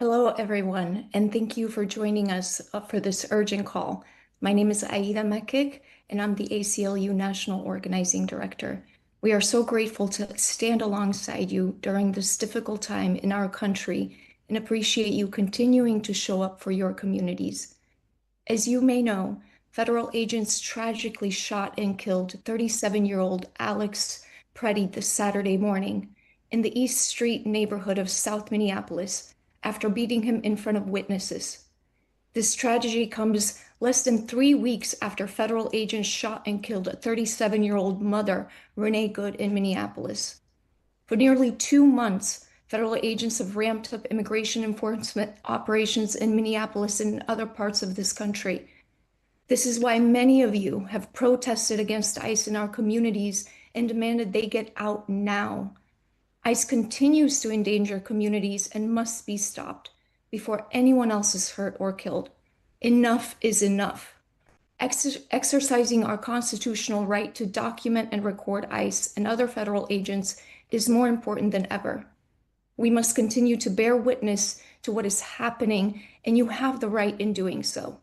Hello, everyone, and thank you for joining us for this urgent call. My name is Aida Mekik, and I'm the ACLU National Organizing Director. We are so grateful to stand alongside you during this difficult time in our country and appreciate you continuing to show up for your communities. As you may know, federal agents tragically shot and killed 37-year-old Alex Pretti this Saturday morning in the East Street neighborhood of South Minneapolis after beating him in front of witnesses. This tragedy comes less than 3 weeks after federal agents shot and killed a 37-year-old mother, Renee Good, in Minneapolis. For nearly 2 months, federal agents have ramped up immigration enforcement operations in Minneapolis and in other parts of this country. This is why many of you have protested against ICE in our communities and demanded they get out now. ICE continues to endanger communities and must be stopped before anyone else is hurt or killed. Enough is enough. Exercising our constitutional right to document and record ICE and other federal agents is more important than ever. We must continue to bear witness to what is happening, and you have the right in doing so.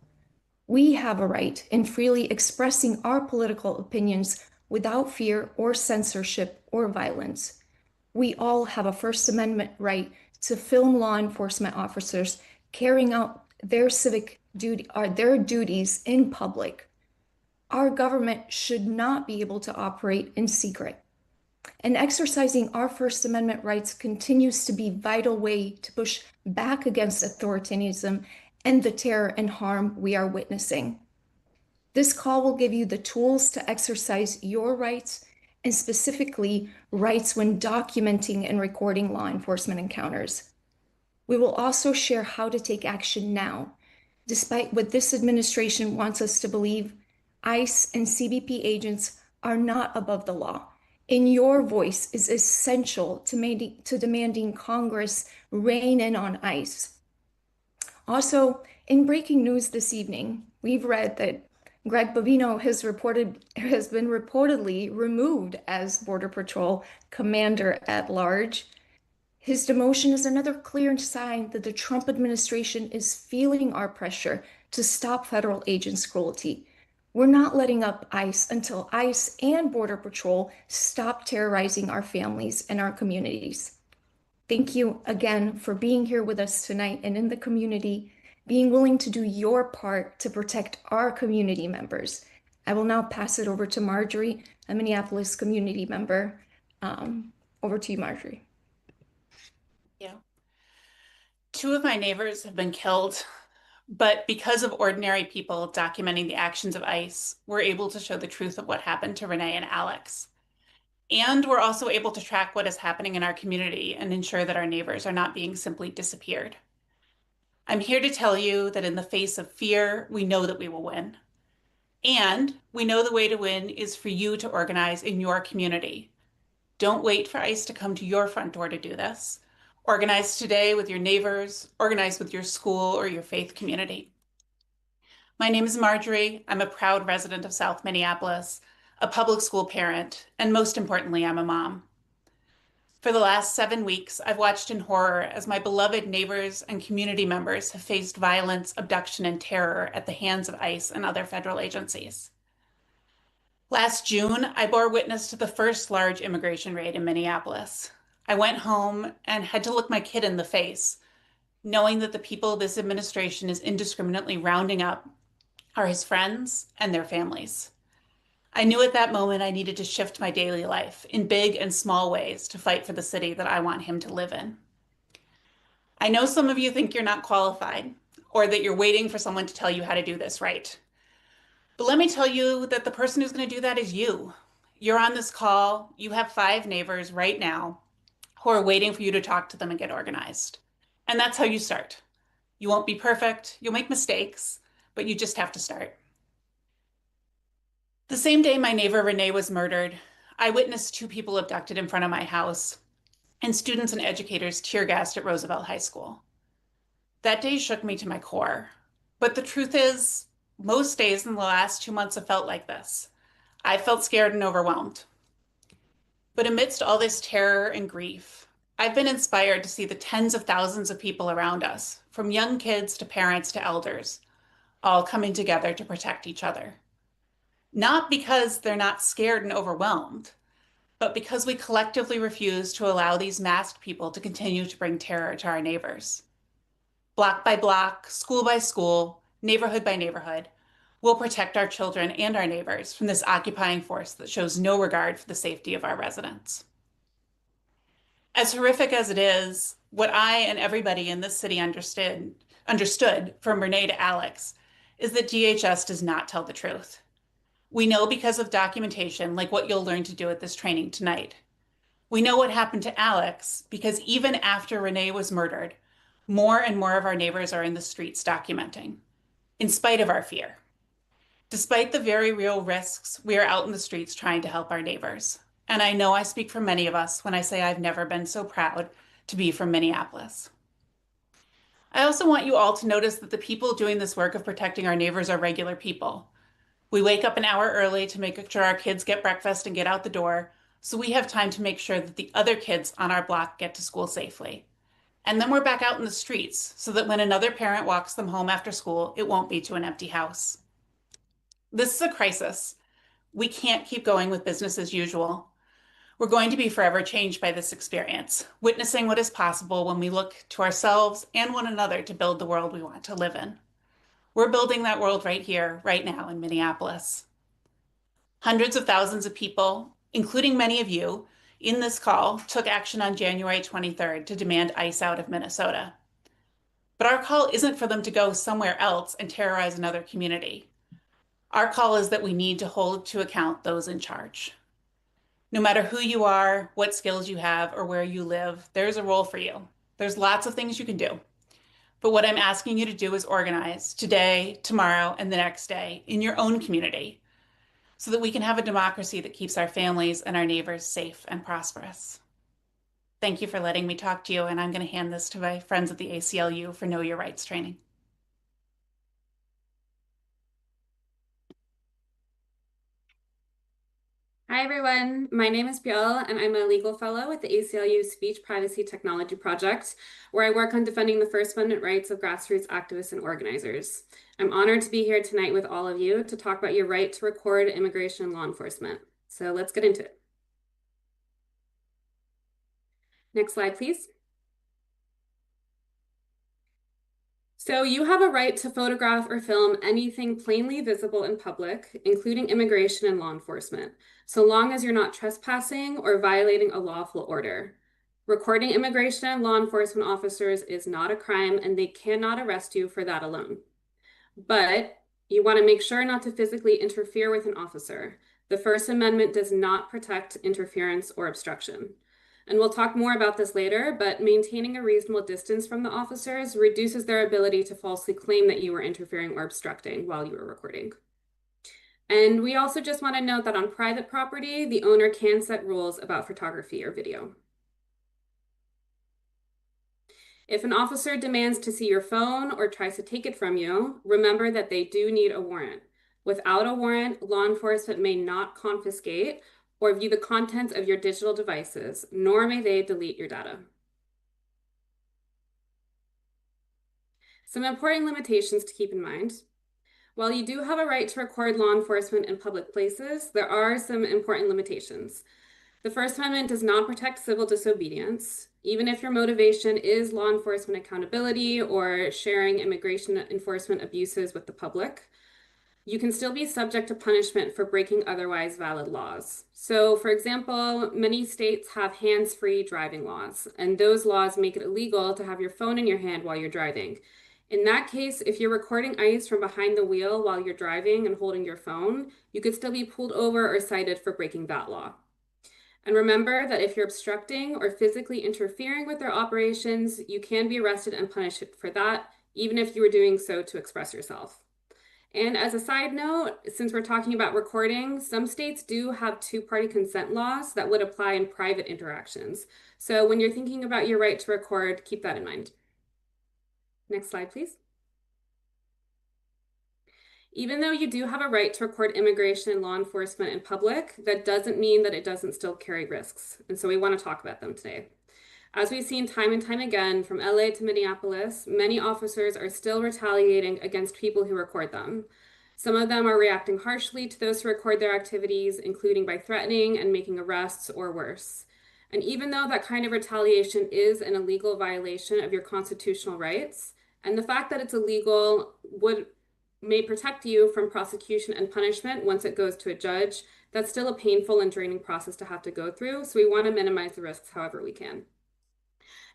We have a right in freely expressing our political opinions without fear or censorship or violence. We all have a First Amendment right to film law enforcement officers carrying out their civic duty or their duties in public. Our government should not be able to operate in secret. And exercising our First Amendment rights continues to be a vital way to push back against authoritarianism and the terror and harm we are witnessing. This call will give you the tools to exercise your rights, and specifically rights when documenting and recording law enforcement encounters. We will also share how to take action now. Despite what this administration wants us to believe, ICE and CBP agents are not above the law, and your voice is essential to demanding Congress rein in on ICE. Also, in breaking news this evening, we've read that Greg Bovino has been reportedly removed as Border Patrol Commander at Large. His demotion is another clear sign that the Trump administration is feeling our pressure to stop federal agents' cruelty. We're not letting up ICE until ICE and Border Patrol stop terrorizing our families and our communities. Thank you again for being here with us tonight and in the community, being willing to do your part to protect our community members. I will now pass it over to Marjorie, a Minneapolis community member. Over to you, Marjorie. Yeah. Two of my neighbors have been killed, but because of ordinary people documenting the actions of ICE, we're able to show the truth of what happened to Renee and Alex. And we're also able to track what is happening in our community and ensure that our neighbors are not being simply disappeared. I'm here to tell you that in the face of fear, we know that we will win. And we know the way to win is for you to organize in your community. Don't wait for ICE to come to your front door to do this. Organize today with your neighbors, organize with your school or your faith community. My name is Marjorie. I'm a proud resident of South Minneapolis, a public school parent, and most importantly, I'm a mom. For the last 7 weeks, I've watched in horror as my beloved neighbors and community members have faced violence, abduction, and terror at the hands of ICE and other federal agencies. Last June, I bore witness to the first large immigration raid in Minneapolis. I went home and had to look my kid in the face, knowing that the people this administration is indiscriminately rounding up are his friends and their families. I knew at that moment I needed to shift my daily life in big and small ways to fight for the city that I want him to live in. I know some of you think you're not qualified or that you're waiting for someone to tell you how to do this right. But let me tell you that the person who's going to do that is you. You're on this call. You have 5 neighbors right now who are waiting for you to talk to them and get organized. And that's how you start. You won't be perfect. You'll make mistakes, but you just have to start. The same day my neighbor Renee was murdered, I witnessed 2 people abducted in front of my house and students and educators tear gassed at Roosevelt High School. That day shook me to my core. But the truth is, most days in the last 2 months have felt like this. I felt scared and overwhelmed. But amidst all this terror and grief, I've been inspired to see the tens of thousands of people around us, from young kids to parents to elders, all coming together to protect each other. Not because they're not scared and overwhelmed, but because we collectively refuse to allow these masked people to continue to bring terror to our neighbors. Block by block, school by school, neighborhood by neighborhood, we'll protect our children and our neighbors from this occupying force that shows no regard for the safety of our residents. As horrific as it is, what I and everybody in this city understood from Renee to Alex is that DHS does not tell the truth. We know because of documentation like what you'll learn to do at this training tonight. We know what happened to Alex because even after Renee was murdered, more and more of our neighbors are in the streets documenting, in spite of our fear. Despite the very real risks, we are out in the streets trying to help our neighbors. And I know I speak for many of us when I say I've never been so proud to be from Minneapolis. I also want you all to notice that the people doing this work of protecting our neighbors are regular people. We wake up an hour early to make sure our kids get breakfast and get out the door, so we have time to make sure that the other kids on our block get to school safely. And then we're back out in the streets so that when another parent walks them home after school, it won't be to an empty house. This is a crisis. We can't keep going with business as usual. We're going to be forever changed by this experience, witnessing what is possible when we look to ourselves and one another to build the world we want to live in. We're building that world right here, right now in Minneapolis. Hundreds of thousands of people, including many of you, in this call took action on January 23rd to demand ICE out of Minnesota. But our call isn't for them to go somewhere else and terrorize another community. Our call is that we need to hold to account those in charge. No matter who you are, what skills you have, or where you live, there's a role for you. There's lots of things you can do. But what I'm asking you to do is organize today, tomorrow, and the next day in your own community so that we can have a democracy that keeps our families and our neighbors safe and prosperous. Thank you for letting me talk to you, and I'm going to hand this to my friends at the ACLU for Know Your Rights training. Hi everyone, my name is Biel and I'm a legal fellow at the ACLU Speech Privacy Technology Project, where I work on defending the First Amendment rights of grassroots activists and organizers. I'm honored to be here tonight with all of you to talk about your right to record immigration and law enforcement. So let's get into it. Next slide, please. So you have a right to photograph or film anything plainly visible in public, including immigration and law enforcement, so long as you're not trespassing or violating a lawful order. Recording immigration and law enforcement officers is not a crime, and they cannot arrest you for that alone. But you want to make sure not to physically interfere with an officer. The First Amendment does not protect interference or obstruction. And we'll talk more about this later, but maintaining a reasonable distance from the officers reduces their ability to falsely claim that you were interfering or obstructing while you were recording. And we also just want to note that on private property, the owner can set rules about photography or video. If an officer demands to see your phone or tries to take it from you, remember that they do need a warrant. Without a warrant, law enforcement may not confiscate or view the contents of your digital devices, nor may they delete your data. Some important limitations to keep in mind. While you do have a right to record law enforcement in public places, there are some important limitations. The First Amendment does not protect civil disobedience. Even if your motivation is law enforcement accountability or sharing immigration enforcement abuses with the public, you can still be subject to punishment for breaking otherwise valid laws. So, for example, many states have hands-free driving laws, and those laws make it illegal to have your phone in your hand while you're driving. In that case, if you're recording ICE from behind the wheel while you're driving and holding your phone, you could still be pulled over or cited for breaking that law. And remember that if you're obstructing or physically interfering with their operations, you can be arrested and punished for that, even if you were doing so to express yourself. And as a side note, since we're talking about recording, some states do have two-party consent laws that would apply in private interactions. So when you're thinking about your right to record, keep that in mind. Next slide, please. Even though you do have a right to record immigration and law enforcement in public, that doesn't mean that it doesn't still carry risks. And so we want to talk about them today. As we've seen time and time again, from LA to Minneapolis, many officers are still retaliating against people who record them. Some of them are reacting harshly to those who record their activities, including by threatening and making arrests or worse. And even though that kind of retaliation is an illegal violation of your constitutional rights, and the fact that it's illegal may protect you from prosecution and punishment once it goes to a judge, that's still a painful and draining process to have to go through. So we want to minimize the risks however we can.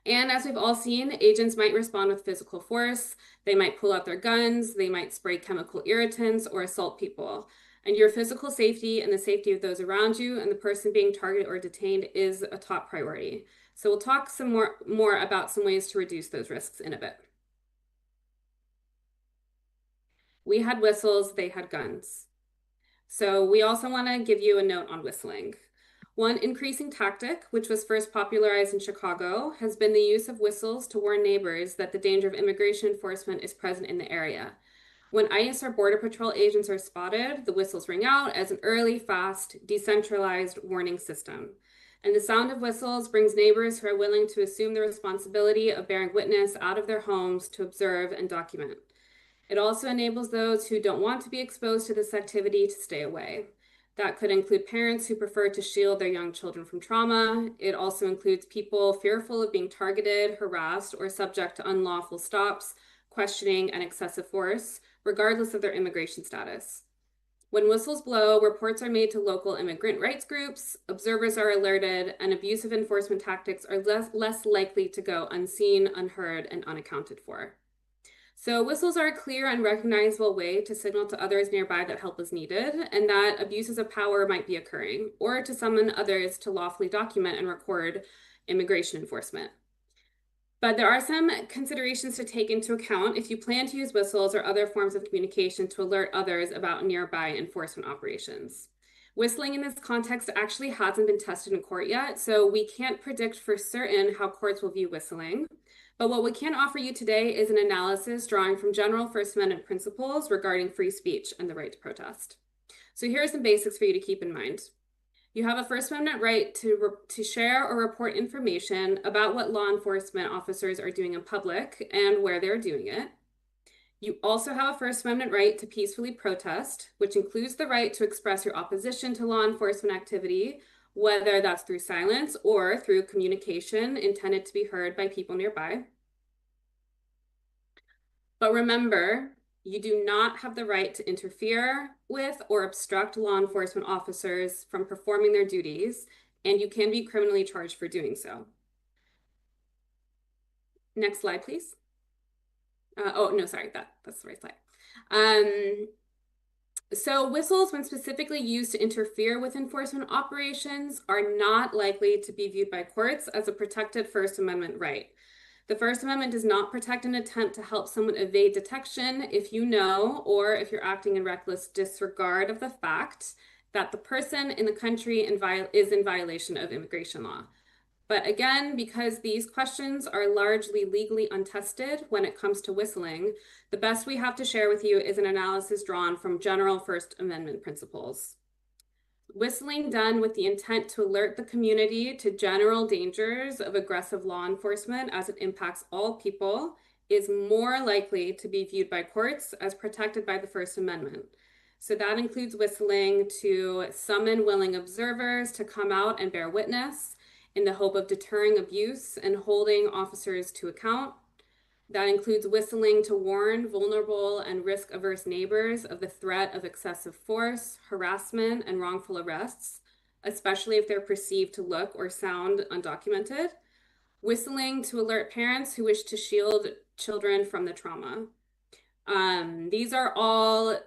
And as we've all seen, agents might respond with physical force. They might pull out their guns, they might spray chemical irritants or assault people. And your physical safety and the safety of those around you and the person being targeted or detained is a top priority. So we'll talk some more about some ways to reduce those risks in a bit. We had whistles, they had guns. So we also want to give you a note on whistling. One increasing tactic, which was first popularized in Chicago, has been the use of whistles to warn neighbors that the danger of immigration enforcement is present in the area. When ICE or Border Patrol agents are spotted, the whistles ring out as an early, fast, decentralized warning system. And the sound of whistles brings neighbors who are willing to assume the responsibility of bearing witness out of their homes to observe and document. It also enables those who don't want to be exposed to this activity to stay away. That could include parents who prefer to shield their young children from trauma. It also includes people fearful of being targeted, harassed, or subject to unlawful stops, questioning, and excessive force, regardless of their immigration status. When whistles blow, reports are made to local immigrant rights groups, observers are alerted, and abusive enforcement tactics are less likely to go unseen, unheard, and unaccounted for. So whistles are a clear and recognizable way to signal to others nearby that help is needed and that abuses of power might be occurring, or to summon others to lawfully document and record immigration enforcement. But there are some considerations to take into account if you plan to use whistles or other forms of communication to alert others about nearby enforcement operations. Whistling in this context actually hasn't been tested in court yet, so we can't predict for certain how courts will view whistling. But what we can offer you today is an analysis drawing from general First Amendment principles regarding free speech and the right to protest. So here are some basics for you to keep in mind. You have a First Amendment right to share or report information about what law enforcement officers are doing in public and where they're doing it. You also have a First Amendment right to peacefully protest, which includes the right to express your opposition to law enforcement activity, whether that's through silence or through communication intended to be heard by people nearby. But remember, you do not have the right to interfere with or obstruct law enforcement officers from performing their duties, and you can be criminally charged for doing so. Next slide, please. Oh, no, sorry, that's the right slide. So whistles, when specifically used to interfere with enforcement operations, are not likely to be viewed by courts as a protected First Amendment right. The First Amendment does not protect an attempt to help someone evade detection if you know, or if you're acting in reckless disregard of the fact that the person in the country is in violation of immigration law. But again, because these questions are largely legally untested when it comes to whistling, the best we have to share with you is an analysis drawn from general First Amendment principles. Whistling done with the intent to alert the community to general dangers of aggressive law enforcement as it impacts all people is more likely to be viewed by courts as protected by the First Amendment. So that includes whistling to summon willing observers to come out and bear witness in the hope of deterring abuse and holding officers to account. That includes whistling to warn vulnerable and risk-averse neighbors of the threat of excessive force, harassment, and wrongful arrests, especially if they're perceived to look or sound undocumented. Whistling to alert parents who wish to shield children from the trauma. These are all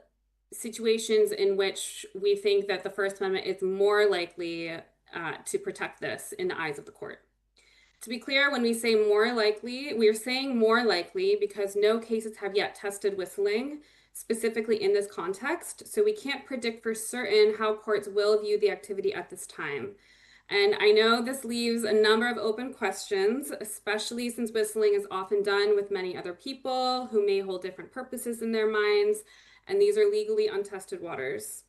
situations in which we think that the First Amendment is more likely to protect this in the eyes of the court. To be clear, when we say more likely, we are saying more likely because no cases have yet tested whistling specifically in this context, so we can't predict for certain how courts will view the activity at this time. And I know this leaves a number of open questions, especially since whistling is often done with many other people who may hold different purposes in their minds, and these are legally untested waters.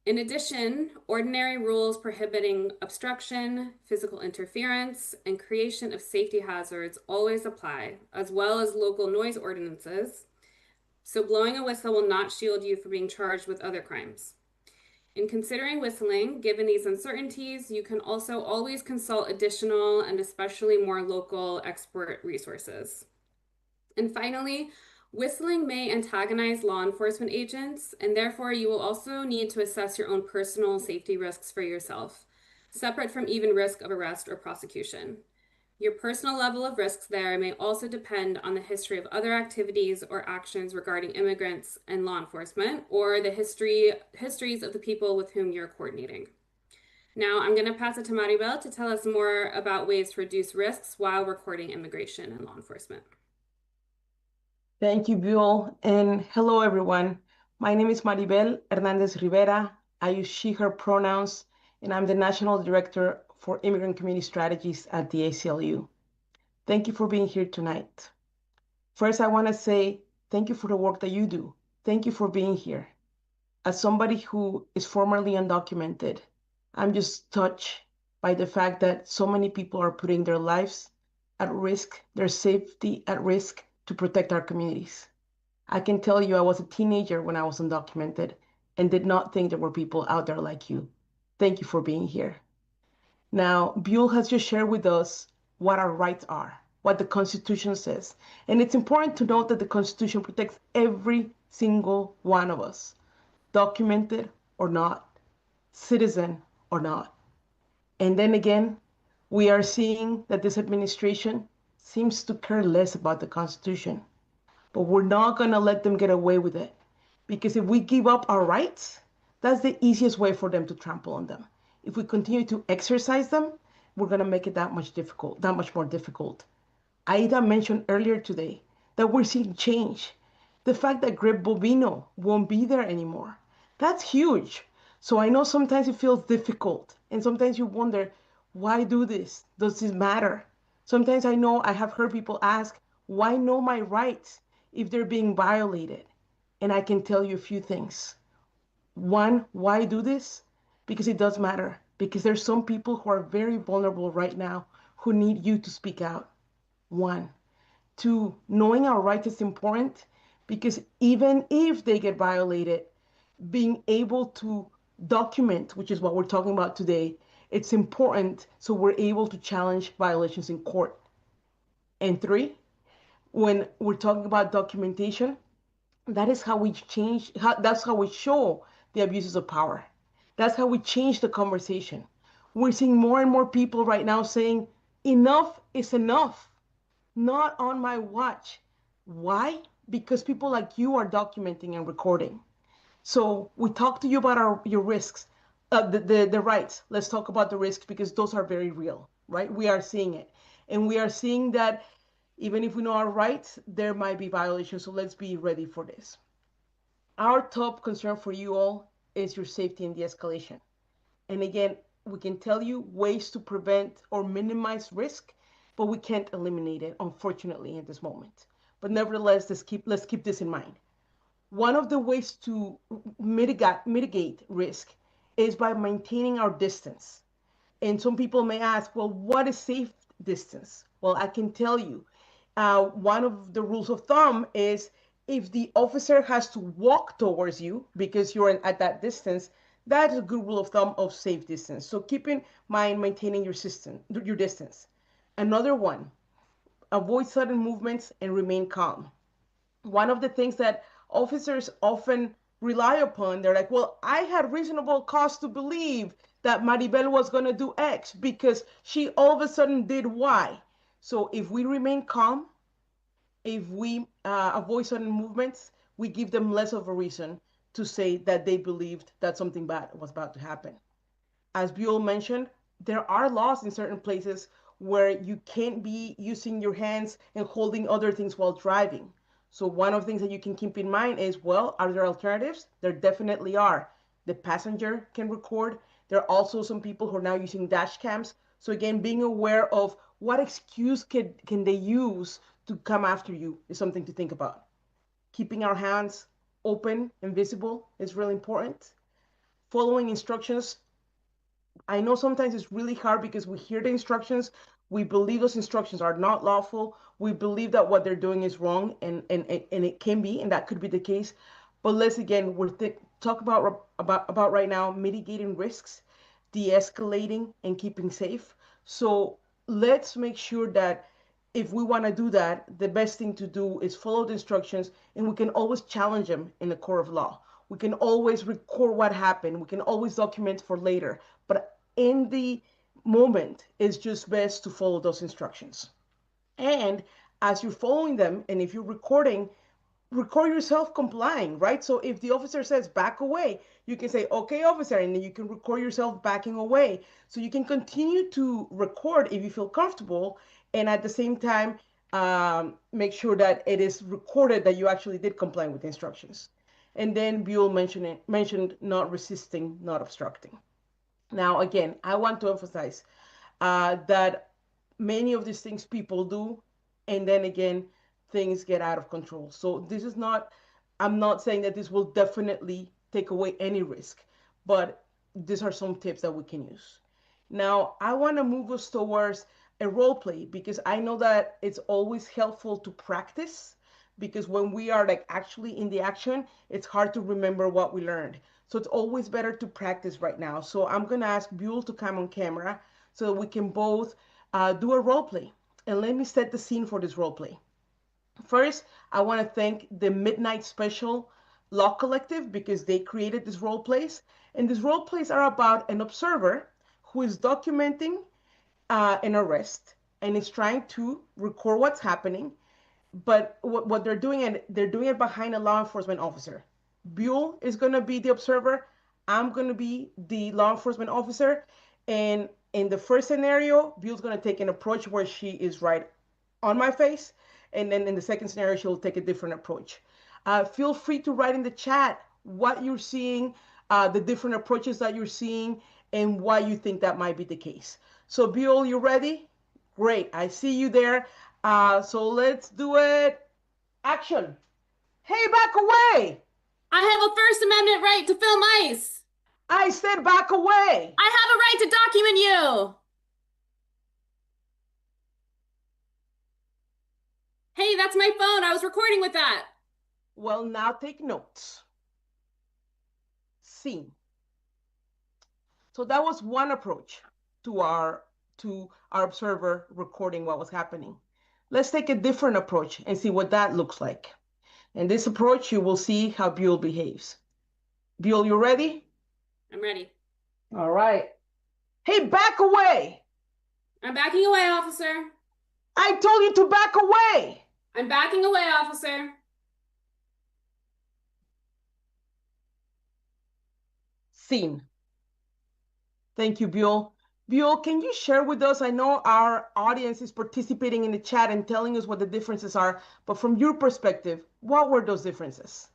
In addition, ordinary rules prohibiting obstruction, physical interference, and creation of safety hazards always apply, as well as local noise ordinances. So blowing a whistle will not shield you from being charged with other crimes. In considering whistling, given these uncertainties, you can also always consult additional and especially more local expert resources. And finally, whistling may antagonize law enforcement agents, and therefore you will also need to assess your own personal safety risks for yourself, separate from even risk of arrest or prosecution. Your personal level of risks there may also depend on the history of other activities or actions regarding immigrants and law enforcement, or the histories of the people with whom you're coordinating. Now, I'm going to pass it to Maribel to tell us more about ways to reduce risks while recording immigration and law enforcement. Thank you, Buell, and hello, everyone. My name is Maribel Hernandez Rivera. I use she, her pronouns, and I'm the National Director for Immigrant Community Strategies at the ACLU. Thank you for being here tonight. First, I want to say thank you for the work that you do. Thank you for being here. As somebody who is formerly undocumented, I'm just touched by the fact that so many people are putting their lives at risk, their safety at risk to protect our communities. I can tell you I was a teenager when I was undocumented and did not think there were people out there like you. Thank you for being here. Now, Buell has just shared with us what our rights are, what the Constitution says. And it's important to note that the Constitution protects every single one of us, documented or not, citizen or not. And then again, we are seeing that this administration seems to care less about the Constitution. But we're not going to let them get away with it. Because if we give up our rights, that's the easiest way for them to trample on them. If we continue to exercise them, we're going to make it that much more difficult. Aida mentioned earlier today that we're seeing change. The fact that Greg Bovino won't be there anymore, that's huge. So I know sometimes it feels difficult, and sometimes you wonder, why do this? Does this matter? Sometimes I know I have heard people ask, why know my rights if they're being violated? And I can tell you a few things. One, why do this? Because it does matter. Because there's some people who are very vulnerable right now who need you to speak out. One. Two, knowing our rights is important because even if they get violated, being able to document, which is what we're talking about today, it's important so we're able to challenge violations in court. And three, when we're talking about documentation, that is how we change, that's how we show the abuses of power. That's how we change the conversation. We're seeing more and more people right now saying, enough is enough, not on my watch. Why? Because people like you are documenting and recording. So we talked to you about your risks, the rights. Let's talk about the risks because those are very real, right? We are seeing it. And we are seeing that even if we know our rights, there might be violations. So let's be ready for this. Our top concern for you all is your safety and de-escalation. And again, we can tell you ways to prevent or minimize risk, but we can't eliminate it, unfortunately, at this moment. But nevertheless, let's keep this in mind. One of the ways to mitigate risk is by maintaining our distance. And some people may ask, well, what is safe distance? Well, I can tell you, one of the rules of thumb is if the officer has to walk towards you because you're at that distance, that's a good rule of thumb of safe distance. So keep in mind maintaining your distance. Another one, avoid sudden movements and remain calm. One of the things that officers often rely upon, they're like, well, I had reasonable cause to believe that Maribel was going to do X because she all of a sudden did Y. So if we remain calm, if we avoid sudden movements, we give them less of a reason to say that they believed that something bad was about to happen. As Buell mentioned, there are laws in certain places where you can't be using your hands and holding other things while driving. So one of the things that you can keep in mind is, well, are there alternatives? There definitely are. The passenger can record. There are also some people who are now using dash cams. So again, being aware of what excuse can they use to come after you is something to think about. Keeping our hands open and visible is really important. following instructions. I know sometimes it's really hard because we hear the instructions, we believe those instructions are not lawful, we believe that what they're doing is wrong, and it can be, and that could be the case. But let's again, talk about right now mitigating risks, de-escalating, and keeping safe. So let's make sure that if we want to do that, the best thing to do is follow the instructions, and we can always challenge them in the court of law. We can always record what happened. We can always document for later. But in the moment, it's just best to follow those instructions. And as you're following them, and if you're recording, record yourself complying, right? So if the officer says back away, you can say, okay, officer, and then you can record yourself backing away. So you can continue to record if you feel comfortable, and at the same time, make sure that it is recorded that you actually did comply with the instructions. And then Buell mentioned not resisting, not obstructing. Now, again, I want to emphasize that many of these things people do, and then again, things get out of control. So this is not, I'm not saying that this will definitely take away any risk, but these are some tips that we can use. Now, I want to move us towards a role play because I know that it's always helpful to practice because when we are like actually in the action, it's hard to remember what we learned. So it's always better to practice right now. So I'm going to ask Buell to come on camera so that we can both do a role play. And let me set the scene for this role play. First, I want to thank the Midnight Special Law Collective because they created these role plays. And these role plays are about an observer who is documenting an arrest and is trying to record what's happening. But what they're doing, and they're doing it behind a law enforcement officer. Buell is going to be the observer. I'm going to be the law enforcement officer. And in the first scenario, Buell's going to take an approach where she is right on my face. And then in the second scenario, she'll take a different approach. Feel free to write in the chat what you're seeing, the different approaches that you're seeing, and why you think that might be the case. So Buell, you ready? Great. I see you there. So let's do it. Action. Hey, back away. I have a First Amendment right to film ICE. I said back away. I have a right to document you. Hey, that's my phone. I was recording with that. Well, now take notes. Scene. So that was one approach to our observer recording what was happening. Let's take a different approach and see what that looks like. In this approach, you will see how Buell behaves. Buell, you ready? I'm ready. All right. Hey, back away. I'm backing away, officer. I told you to back away. I'm backing away, officer. Scene. Thank you, Buell. Buell, can you share with us? I know our audience is participating in the chat and telling us what the differences are, but from your perspective, what were those differences?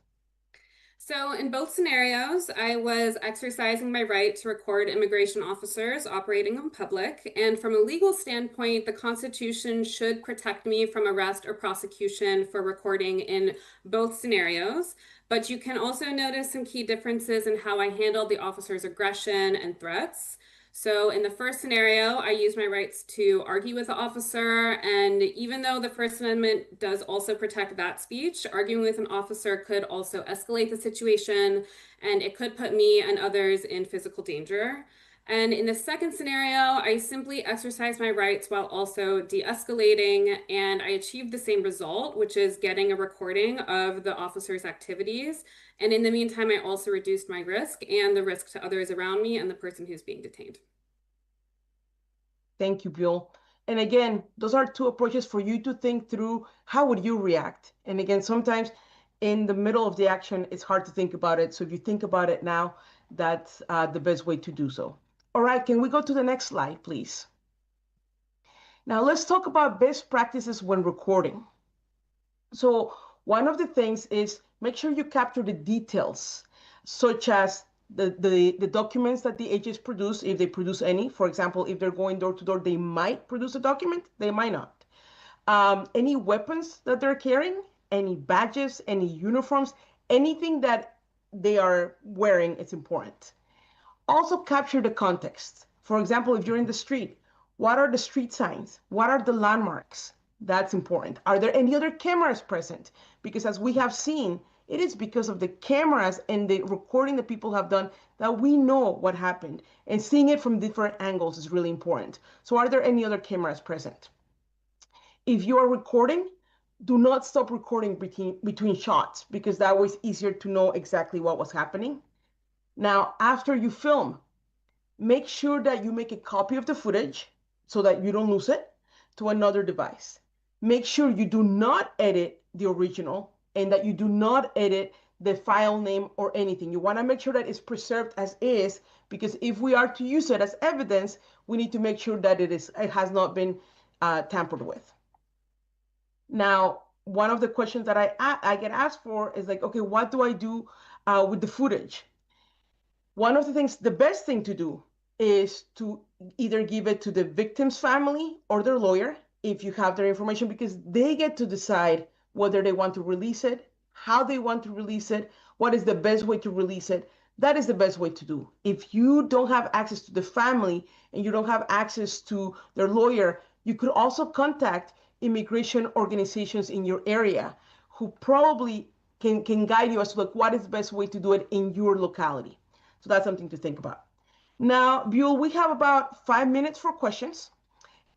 So in both scenarios, I was exercising my right to record immigration officers operating in public. And from a legal standpoint, the Constitution should protect me from arrest or prosecution for recording in both scenarios. But you can also notice some key differences in how I handled the officer's aggression and threats. So in the first scenario, I used my rights to argue with the officer. And even though the First Amendment does also protect that speech, arguing with an officer could also escalate the situation, and it could put me and others in physical danger. And in the second scenario, I simply exercised my rights while also de-escalating, and I achieved the same result, which is getting a recording of the officer's activities. And in the meantime, I also reduced my risk and the risk to others around me and the person who's being detained. Thank you, Buell. And again, those are two approaches for you to think through how would you react. And again, sometimes in the middle of the action, it's hard to think about it. So if you think about it now, that's the best way to do so. All right, can we go to the next slide, please? Now let's talk about best practices when recording. So one of the things is make sure you capture the details, such as the documents that the agents produce, if they produce any. For example, if they're going door to door, they might produce a document, they might not. Any weapons that they're carrying, any badges, any uniforms, anything that they are wearing, it's important. Also capture the context. For example, if you're in the street, what are the street signs? What are the landmarks? That's important. Are there any other cameras present? Because as we have seen, it is because of the cameras and the recording that people have done that we know what happened. And seeing it from different angles is really important. So are there any other cameras present? If you are recording, do not stop recording between shots, because that was easier to know exactly what was happening. Now, after you film, make sure that you make a copy of the footage so that you don't lose it to another device. Make sure you do not edit the original and that you do not edit the file name or anything. You want to make sure that it's preserved as is, because if we are to use it as evidence, we need to make sure that it has not been tampered with. Now, one of the questions that I get asked for is like, okay, what do I do with the footage? One of the things, the best thing to do is to either give it to the victim's family or their lawyer if you have their information, because they get to decide whether they want to release it, how they want to release it, what is the best way to release it. That is the best way to do. If you don't have access to the family and you don't have access to their lawyer, you could also contact immigration organizations in your area who probably can guide you as to like what is the best way to do it in your locality. So that's something to think about. Now, Buell, we have about 5 minutes for questions.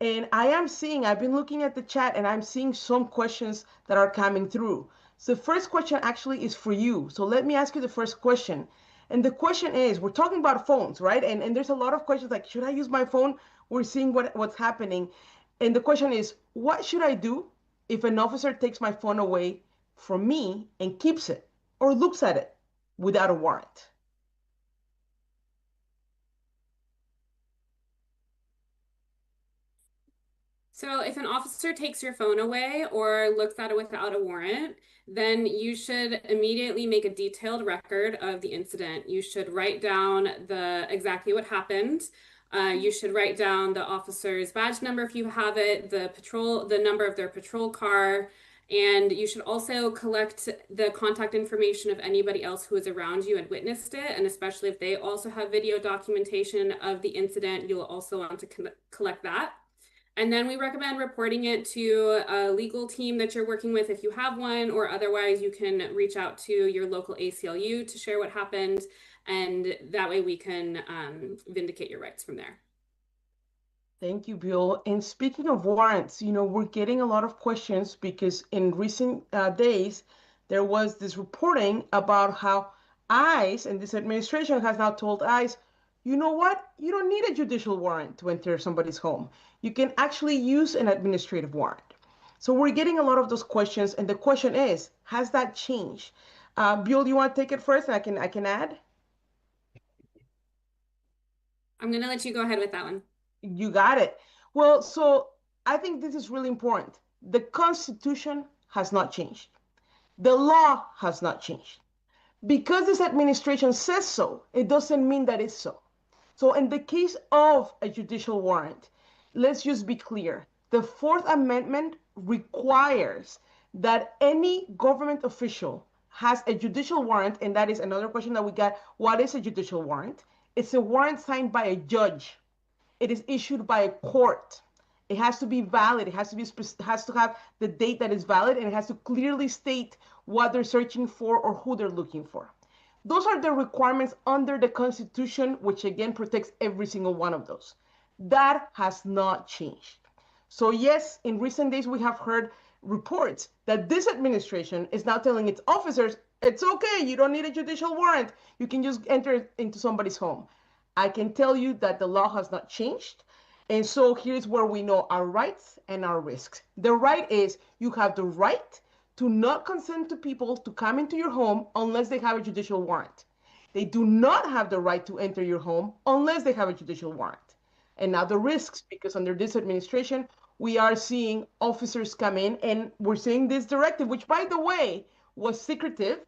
And I've been looking at the chat and I'm seeing some questions that are coming through. So the first question actually is for you. So let me ask you the first question. And the question is, we're talking about phones, right? And there's a lot of questions like, should I use my phone? We're seeing what's happening. And the question is, what should I do if an officer takes my phone away from me and keeps it or looks at it without a warrant? So if an officer takes your phone away or looks at it without a warrant, then you should immediately make a detailed record of the incident. You should write down exactly what happened. You should write down the officer's badge number if you have it, the number of their patrol car, and you should also collect the contact information of anybody else who was around you and witnessed it. And especially if they also have video documentation of the incident, you'll also want to collect that. And then we recommend reporting it to a legal team that you're working with if you have one, or otherwise you can reach out to your local ACLU to share what happened. And that way we can vindicate your rights from there. Thank you, Bill. And speaking of warrants, we're getting a lot of questions because in recent days, there was this reporting about how ICE and this administration has now told ICE, you know what? You don't need a judicial warrant to enter somebody's home. You can actually use an administrative warrant. So we're getting a lot of those questions. And the question is, has that changed? Bill, do you want to take it first? And I can add? I'm going to let you go ahead with that one. You got it. Well, so I think this is really important. The Constitution has not changed. The law has not changed. Because this administration says so, it doesn't mean that it's so. So in the case of a judicial warrant, let's just be clear. The Fourth Amendment requires that any government official has a judicial warrant, and that is another question that we got. What is a judicial warrant? It's a warrant signed by a judge. It is issued by a court. It has to be valid. It has to have the date that is valid, and it has to clearly state what they're searching for or who they're looking for. Those are the requirements under the Constitution, which again protects every single one of those. That has not changed. So yes, in recent days, we have heard reports that this administration is now telling its officers, it's okay, you don't need a judicial warrant. You can just enter into somebody's home. I can tell you that the law has not changed. And so here's where we know our rights and our risks. The right is you have the right to not consent to people to come into your home unless they have a judicial warrant. They do not have the right to enter your home unless they have a judicial warrant. And now the risks, because under this administration, we are seeing officers come in and we're seeing this directive, which by the way, was secretive,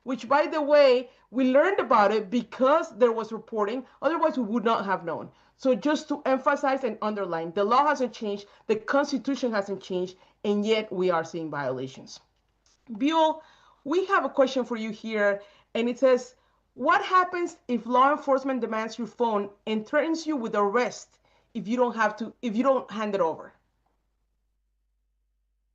which by the way, we learned about it because there was reporting. Otherwise, we would not have known. So just to emphasize and underline, the law hasn't changed, the Constitution hasn't changed, and yet we are seeing violations. Buell, we have a question for you here, and it says, What happens if law enforcement demands your phone and threatens you with arrest if you don't hand it over?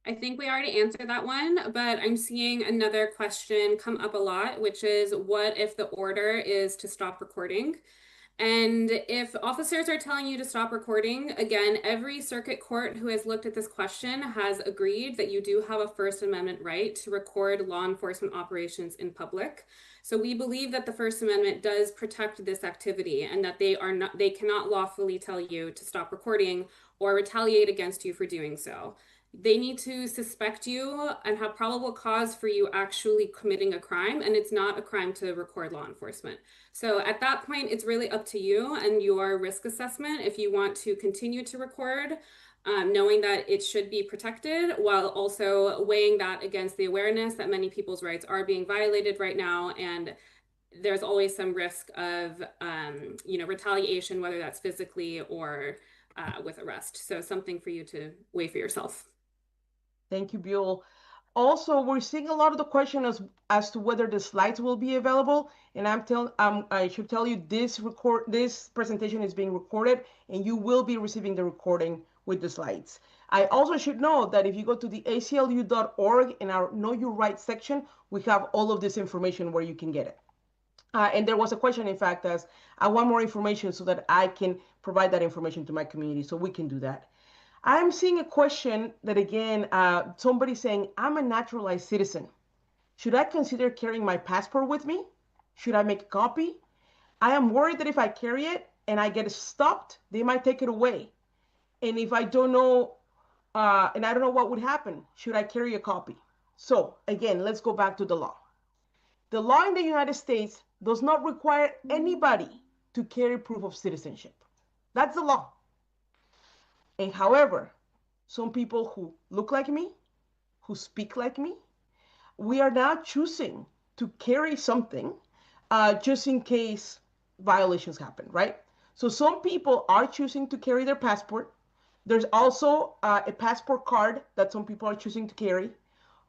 I think we already answered that one, but I'm seeing another question come up a lot, which is what if the order is to stop recording? And if officers are telling you to stop recording, again, every circuit court who has looked at this question has agreed that you do have a First Amendment right to record law enforcement operations in public. So we believe that the First Amendment does protect this activity and that they cannot lawfully tell you to stop recording or retaliate against you for doing so. They need to suspect you and have probable cause for you actually committing a crime, and it's not a crime to record law enforcement. So at that point, it's really up to you and your risk assessment if you want to continue to record, knowing that it should be protected while also weighing that against the awareness that many people's rights are being violated right now. And there's always some risk of, retaliation, whether that's physically or with arrest. So something for you to weigh for yourself. Thank you, Buell. Also, we're seeing a lot of the question as to whether the slides will be available. And I should tell you this presentation is being recorded and you will be receiving the recording with the slides. I also should know that if you go to the aclu.org in our Know Your Rights section, we have all of this information where you can get it. And there was a question, in fact, as I want more information so that I can provide that information to my community, so we can do that. I'm seeing a question that, again, somebody saying, I'm a naturalized citizen. Should I consider carrying my passport with me? Should I make a copy? I am worried that if I carry it and I get stopped, they might take it away. And if I don't know, and I don't know what would happen, should I carry a copy? So, again, let's go back to the law. The law in the United States does not require anybody to carry proof of citizenship. That's the law. And however, some people who look like me, who speak like me, we are now choosing to carry something just in case violations happen, right? So some people are choosing to carry their passport. There's also a passport card that some people are choosing to carry.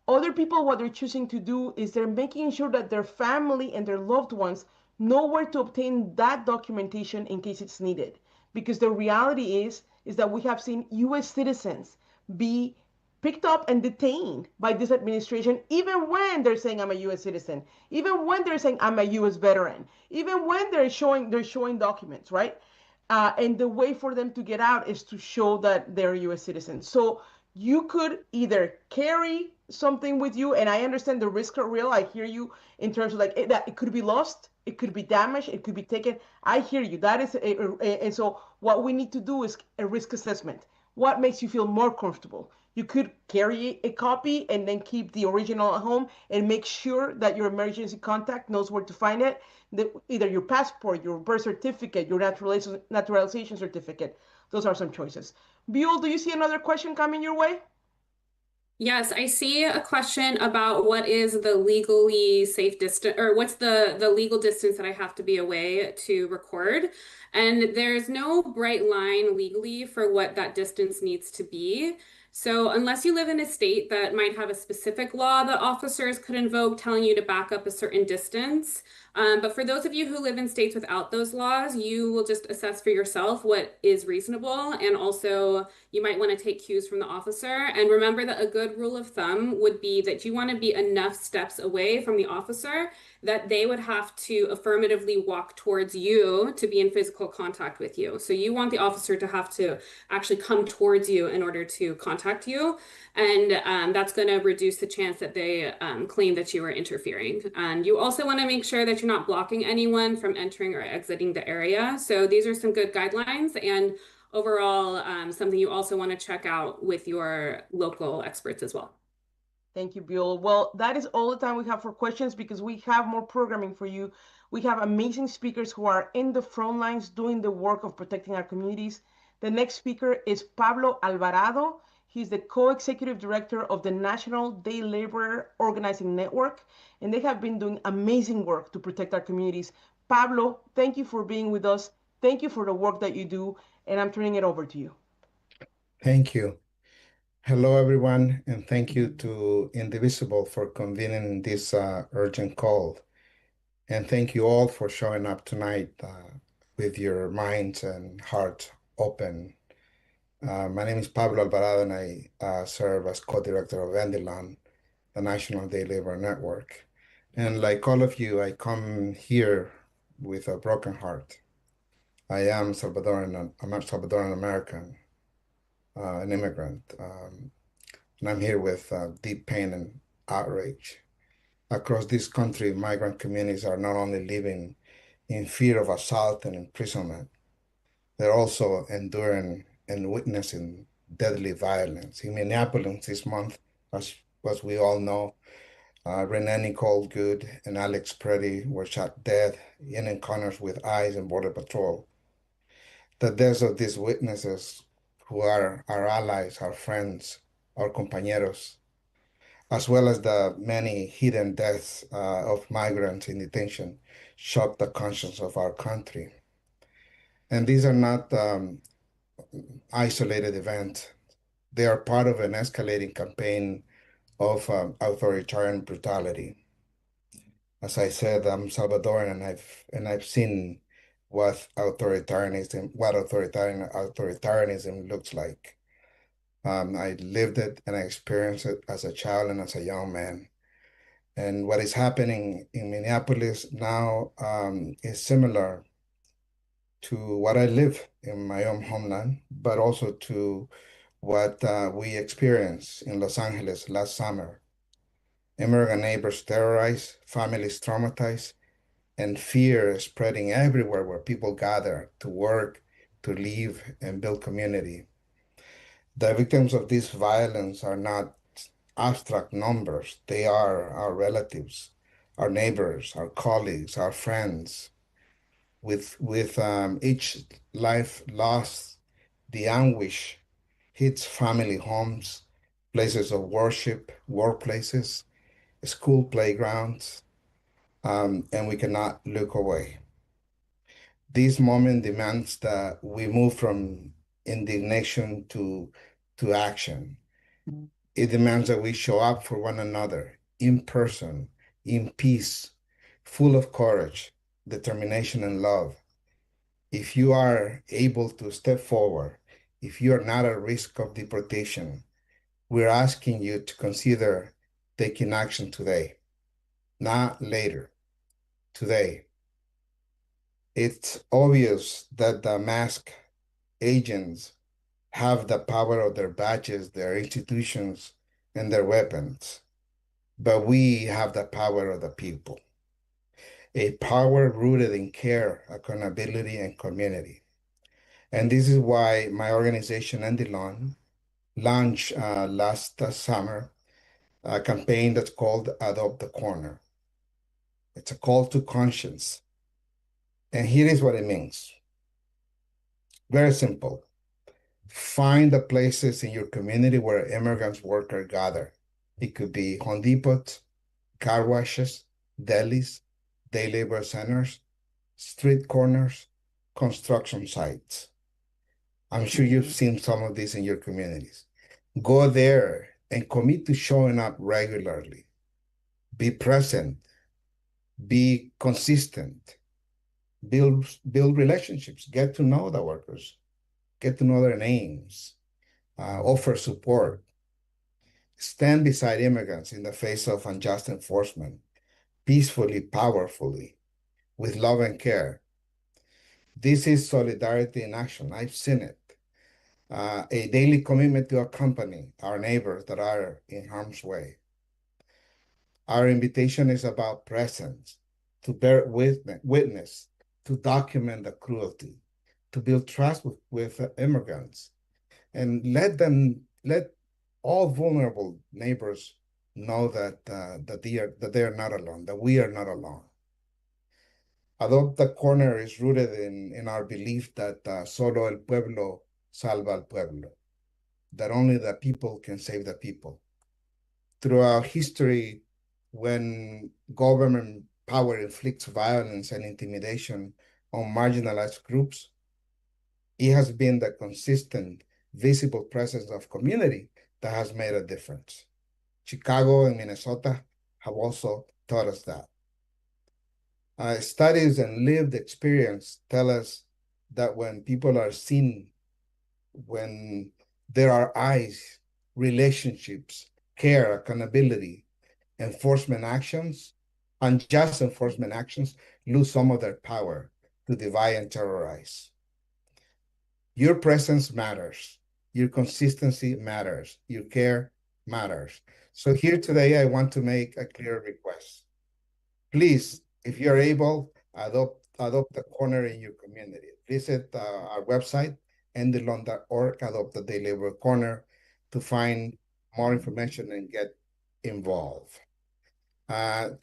Other people, what they're choosing to do is they're making sure that their family and their loved ones know where to obtain that documentation in case it's needed. Because the reality is that we have seen US citizens be picked up and detained by this administration, even when they're saying I'm a US citizen, even when they're saying I'm a US veteran, even when they're showing documents, right? And the way for them to get out is to show that they're US citizens. So you could either carry something with you, and I understand the risks are real. I hear you in terms of like that it could be lost, it could be damaged, it could be taken. I hear you. That is, and so what we need to do is a risk assessment. What makes you feel more comfortable? You could carry a copy and then keep the original at home and make sure that your emergency contact knows where to find it. Either your passport, your birth certificate, your naturalization certificate. Those are some choices. Buell, do you see another question coming your way? Yes, I see a question about what is the legally safe distance, or what's the legal distance that I have to be away to record. And there's no bright line legally for what that distance needs to be. So unless you live in a state that might have a specific law that officers could invoke telling you to back up a certain distance. But for those of you who live in states without those laws, you will just assess for yourself what is reasonable. And also you might want to take cues from the officer. And remember that a good rule of thumb would be that you want to be enough steps away from the officer that they would have to affirmatively walk towards you to be in physical contact with you. So you want the officer to have to actually come towards you in order to contact you. And that's going to reduce the chance that they claim that you are interfering. And you also want to make sure that you're not blocking anyone from entering or exiting the area. So these are some good guidelines. And overall, something you also want to check out with your local experts as well. Thank you, Buell. Well, that is all the time we have for questions because we have more programming for you. We have amazing speakers who are in the front lines doing the work of protecting our communities. The next speaker is Pablo Alvarado. He's the co-executive director of the National Day Laborer Organizing Network, and they have been doing amazing work to protect our communities. Pablo, thank you for being with us. Thank you for the work that you do, and I'm turning it over to you. Thank you. Hello, everyone, and thank you to Indivisible for convening this urgent call. And thank you all for showing up tonight with your minds and hearts open. My name is Pablo Alvarado, and I serve as co-director of Endilon, the National Day Labor Network. And like all of you, I come here with a broken heart. I am Salvadoran, I'm a Salvadoran American, an immigrant, and I'm here with deep pain and outrage. Across this country, migrant communities are not only living in fear of assault and imprisonment, they're also enduring and witnessing deadly violence. In Minneapolis this month, as we all know, Renee Nicole Good and Alex Pretti were shot dead in encounters with ICE and Border Patrol. The deaths of these witnesses, who are our allies, our friends, our compañeros, as well as the many hidden deaths of migrants in detention, shock the conscience of our country. And these are not isolated events. They are part of an escalating campaign of authoritarian brutality. As I said, I'm Salvadoran, and I've seen what authoritarianism looks like. I lived it and I experienced it as a child and as a young man. And what is happening in Minneapolis now is similar to what I live in my own homeland, but also to what we experienced in Los Angeles last summer. Immigrant neighbors terrorized, families traumatized, and fear spreading everywhere where people gather to work, to live, and build community. The victims of this violence are not abstract numbers. They are our relatives, our neighbors, our colleagues, our friends. With each life lost, the anguish hits family homes, places of worship, workplaces, school playgrounds, and we cannot look away. This moment demands that we move from indignation to action. It demands that we show up for one another in person, in peace, full of courage, determination, and love. If you are able to step forward, if you are not at risk of deportation, we're asking you to consider taking action today, not later, today. It's obvious that the masked agents have the power of their badges, their institutions, and their weapons. But we have the power of the people, a power rooted in care, accountability, and community. And this is why my organization, Endilon, launched last summer a campaign that's called Adopt the Corner. It's a call to conscience. And here is what it means. Very simple. Find the places in your community where immigrants workers gather. It could be Home Depot, car washes, delis, day labor centers, street corners, construction sites. I'm sure you've seen some of these in your communities. Go there and commit to showing up regularly. Be present, be consistent, build relationships, get to know the workers, get to know their names, offer support, stand beside immigrants in the face of unjust enforcement, peacefully, powerfully, with love and care. This is solidarity in action. I've seen it. A daily commitment to accompany our neighbors that are in harm's way. Our invitation is about presence, to bear witness, to document the cruelty, to build trust with immigrants, and let all vulnerable neighbors know that they are not alone, that we are not alone. Adopt the Corner is rooted in our belief that solo el pueblo salva al pueblo, that only the people can save the people. Throughout history, when government power inflicts violence and intimidation on marginalized groups, it has been the consistent, visible presence of community that has made a difference. Chicago and Minnesota have also taught us that. Studies and lived experience tell us that when people are seen, when there are eyes, relationships, care, accountability, enforcement actions, unjust enforcement actions lose some of their power to divide and terrorize. Your presence matters. Your consistency matters. Your care matters. So here today, I want to make a clear request. Please, if you're able, adopt a corner in your community. Visit our website, endthelon.org, adopt a daily work corner to find more information and get involved.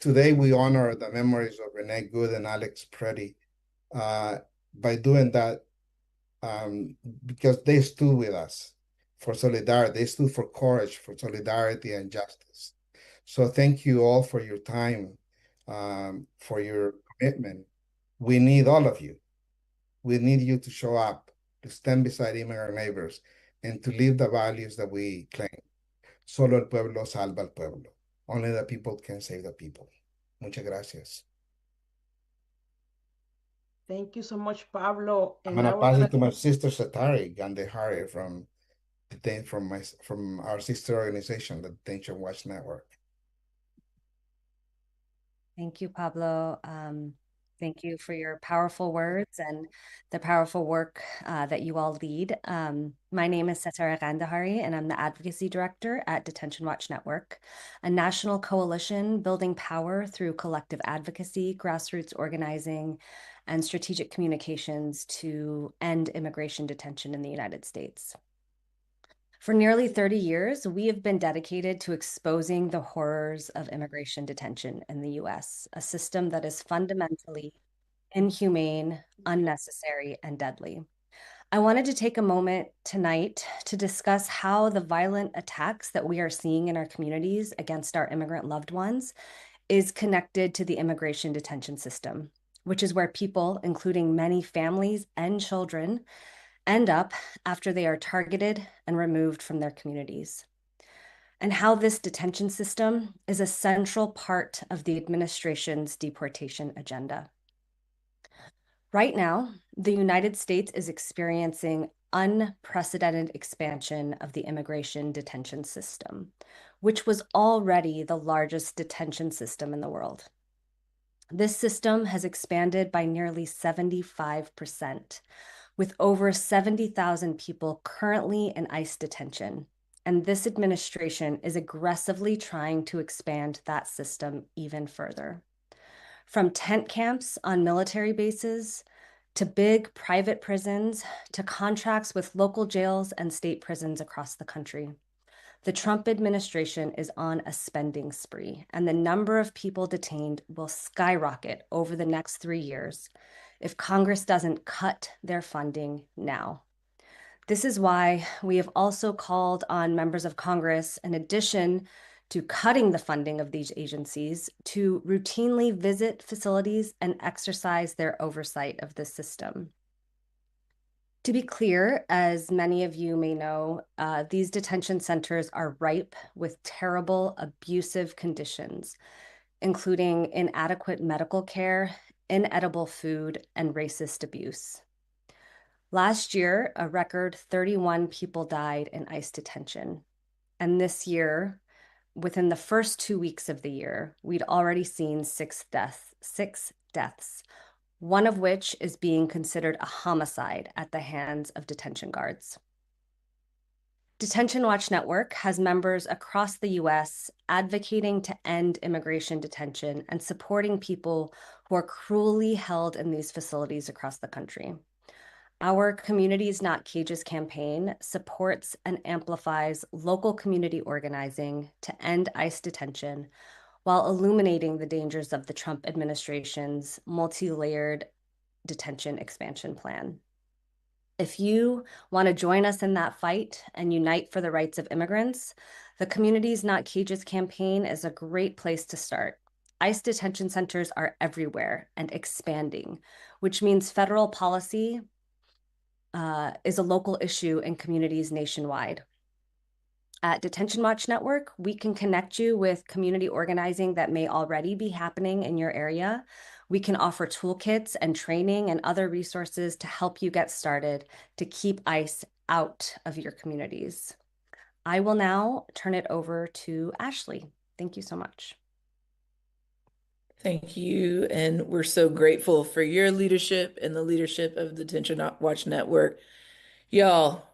Today, we honor the memories of Renee Good and Alex Pretti by doing that because they stood with us for solidarity. They stood for courage, for solidarity and justice. So thank you all for your time, for your commitment. We need all of you. We need you to show up, to stand beside immigrant neighbors, and to live the values that we claim. Solo el pueblo salva al pueblo. Only the people can save the people. Muchas gracias. Thank you so much, Pablo. I'm And gonna now we're pass gonna it to my sister Satari Gandehari from our sister organization, the Detention Watch Network. Thank you, Pablo. Thank you for your powerful words and the powerful work that you all lead. My name is Setara Gandahari, and I'm the Advocacy Director at Detention Watch Network, a national coalition building power through collective advocacy, grassroots organizing, and strategic communications to end immigration detention in the United States. For nearly 30 years, we have been dedicated to exposing the horrors of immigration detention in the US, a system that is fundamentally inhumane, unnecessary, and deadly. I wanted to take a moment tonight to discuss how the violent attacks that we are seeing in our communities against our immigrant loved ones is connected to the immigration detention system, which is where people, including many families and children, end up after they are targeted and removed from their communities, and how this detention system is a central part of the administration's deportation agenda. Right now, the United States is experiencing unprecedented expansion of the immigration detention system, which was already the largest detention system in the world. This system has expanded by nearly 75%, with over 70,000 people currently in ICE detention. And this administration is aggressively trying to expand that system even further. From tent camps on military bases, to big private prisons, to contracts with local jails and state prisons across the country. The Trump administration is on a spending spree, and the number of people detained will skyrocket over the next 3 years if Congress doesn't cut their funding now. This is why we have also called on members of Congress, in addition to cutting the funding of these agencies, to routinely visit facilities and exercise their oversight of the system. To be clear, as many of you may know, these detention centers are ripe with terrible, abusive conditions, including inadequate medical care, inedible food, and racist abuse. Last year, a record 31 people died in ICE detention. And this year, within the first 2 weeks of the year, we'd already seen 6 deaths, one of which is being considered a homicide at the hands of detention guards. Detention Watch Network has members across the US advocating to end immigration detention and supporting people who are cruelly held in these facilities across the country. Our Communities Not Cages campaign supports and amplifies local community organizing to end ICE detention while illuminating the dangers of the Trump administration's multi-layered detention expansion plan. If you want to join us in that fight and unite for the rights of immigrants, the Communities Not Cages campaign is a great place to start. ICE detention centers are everywhere and expanding, which means federal policy is a local issue in communities nationwide. At Detention Watch Network, we can connect you with community organizing that may already be happening in your area. We can offer toolkits and training and other resources to help you get started to keep ICE out of your communities. I will now turn it over to Ashley. Thank you so much. Thank you. And we're so grateful for your leadership and the leadership of the Detention Watch Network. Y'all,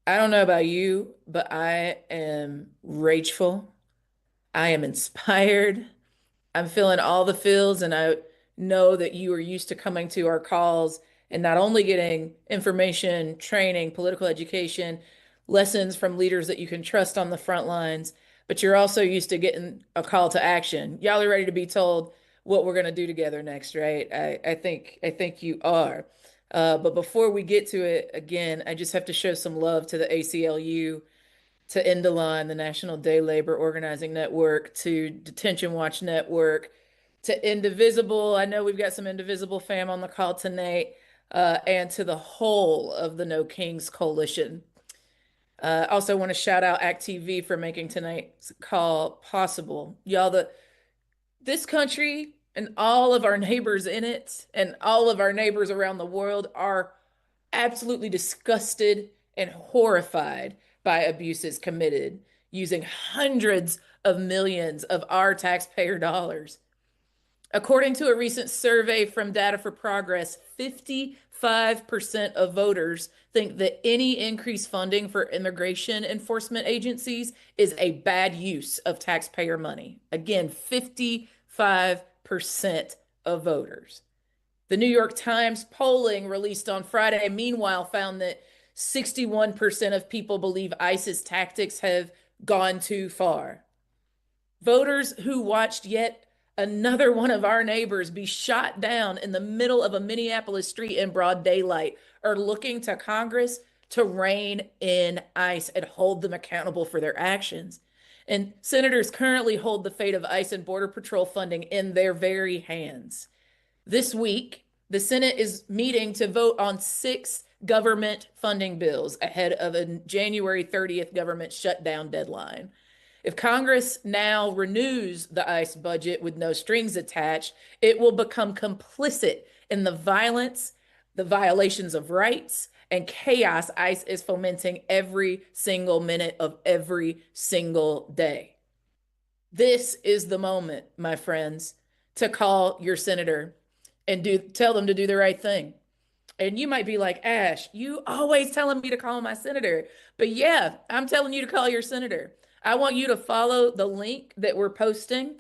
I don't know about you, but I am rageful. I am inspired. I'm feeling all the feels, and I know that you are used to coming to our calls and not only getting information, training, political education, lessons from leaders that you can trust on the front lines, but you're also used to getting a call to action. Y'all are ready to be told what we're going to do together next, right? I think you are. But before we get to it, again, I just have to show some love to the ACLU, to Indalon, the National Day Labor Organizing Network, to Detention Watch Network, to Indivisible. I know we've got some Indivisible fam on the call tonight, and to the whole of the No Kings Coalition. Also want to shout out ACT TV for making tonight's call possible. Y'all, this country and all of our neighbors in it and all of our neighbors around the world are absolutely disgusted and horrified by abuses committed using hundreds of millions of our taxpayer dollars. According to a recent survey from Data for Progress, 55% of voters think that any increased funding for immigration enforcement agencies is a bad use of taxpayer money. Again, 55% of voters. The New York Times polling released on Friday, meanwhile, found that 61% of people believe ICE's tactics have gone too far. Voters who watched yet another one of our neighbors be shot down in the middle of a Minneapolis street in broad daylight are looking to Congress to rein in ICE and hold them accountable for their actions. And senators currently hold the fate of ICE and Border Patrol funding in their very hands. This week, the Senate is meeting to vote on 6 government funding bills ahead of a January 30th government shutdown deadline. If Congress now renews the ICE budget with no strings attached, it will become complicit in the violence, the violations of rights, and chaos ICE is fomenting every single minute of every single day. This is the moment, my friends, to call your senator and tell them to do the right thing. And you might be like, Ash, you always telling me to call my senator. But yeah, I'm telling you to call your senator. I want you to follow the link that we're posting.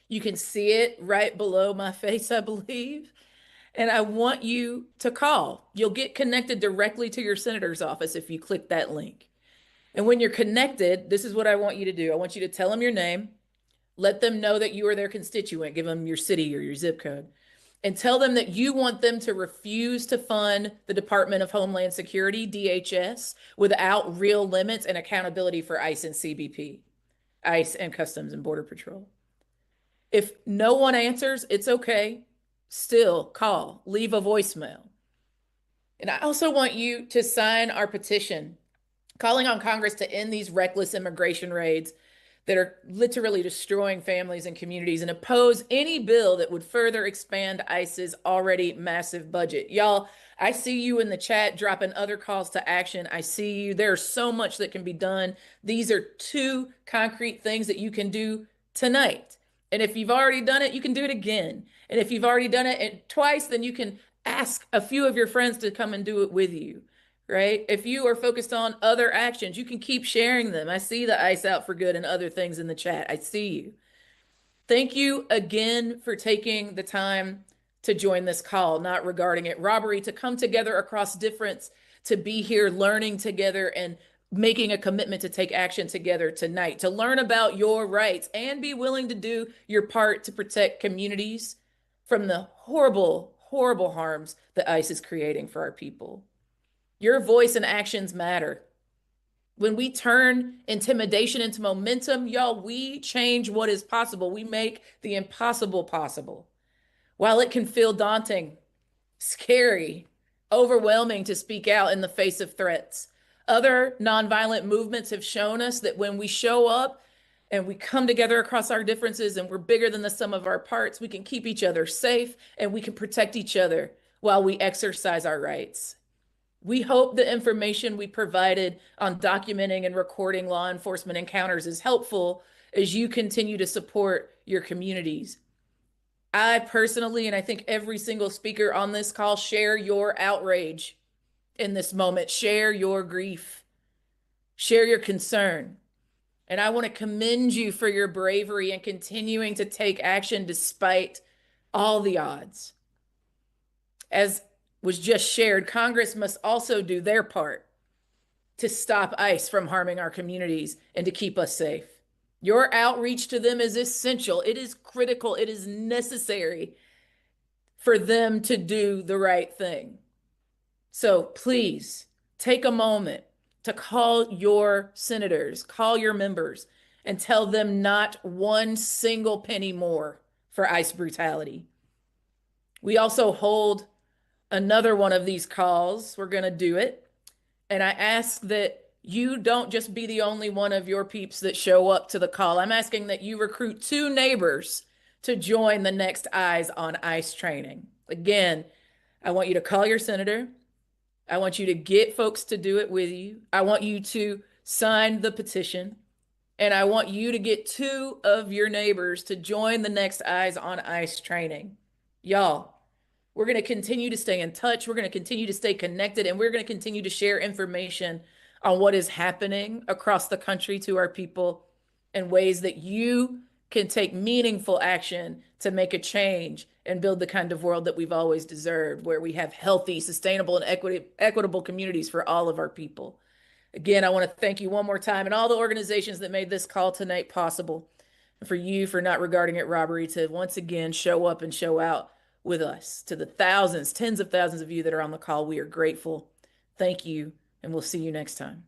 You can see it right below my face, I believe. And I want you to call. You'll get connected directly to your senator's office if you click that link. And when you're connected, this is what I want you to do. I want you to tell them your name. Let them know that you are their constituent. Give them your city or your zip code. And tell them that you want them to refuse to fund the Department of Homeland Security, DHS, without real limits and accountability for ICE and CBP, ICE and Customs and Border Patrol. If no one answers, it's okay. Still call, leave a voicemail. And I also want you to sign our petition calling on Congress to end these reckless immigration raids that are literally destroying families and communities, and oppose any bill that would further expand ICE's already massive budget. Y'all, I see you in the chat dropping other calls to action. I see you. There's so much that can be done. These are 2 concrete things that you can do tonight. And if you've already done it, you can do it again. And if you've already done it twice, then you can ask a few of your friends to come and do it with you. Right? If you are focused on other actions, you can keep sharing them. I see the ICE Out for Good and other things in the chat. I see you. Thank you again for taking the time to join this call, not regarding it robbery, to come together across difference, to be here learning together and making a commitment to take action together tonight, to learn about your rights and be willing to do your part to protect communities from the horrible, horrible harms that ICE is creating for our people. Your voice and actions matter. When we turn intimidation into momentum, y'all, we change what is possible. We make the impossible possible. While it can feel daunting, scary, overwhelming to speak out in the face of threats, Other nonviolent movements have shown us that when we show up and we come together across our differences and we're bigger than the sum of our parts, we can keep each other safe and we can protect each other while we exercise our rights. We hope the information we provided on documenting and recording law enforcement encounters is helpful as you continue to support your communities. I personally, and I think every single speaker on this call, share your outrage in this moment. Share your grief. Share your concern. And I want to commend you for your bravery and continuing to take action despite all the odds. As was just shared, Congress must also do their part to stop ICE from harming our communities and to keep us safe. Your outreach to them is essential. It is critical. It is necessary for them to do the right thing. So please take a moment to call your senators, call your members, and tell them not one single penny more for ICE brutality. We also hold another one of these calls. We're going to do it. And I ask that you don't just be the only one of your peeps that show up to the call. I'm asking that you recruit 2 neighbors to join the next Eyes on ICE training. Again, I want you to call your senator. I want you to get folks to do it with you. I want you to sign the petition. And I want you to get 2 of your neighbors to join the next Eyes on ICE training. Y'all, we're going to continue to stay in touch. We're going to continue to stay connected, and we're going to continue to share information on what is happening across the country to our people in ways that you can take meaningful action to make a change and build the kind of world that we've always deserved, where we have healthy, sustainable, and equitable communities for all of our people. Again, I want to thank you one more time and all the organizations that made this call tonight possible, and for you for not regarding it robbery to once again show up and show out with us. To the thousands, tens of thousands of you that are on the call, we are grateful. Thank you, and we'll see you next time.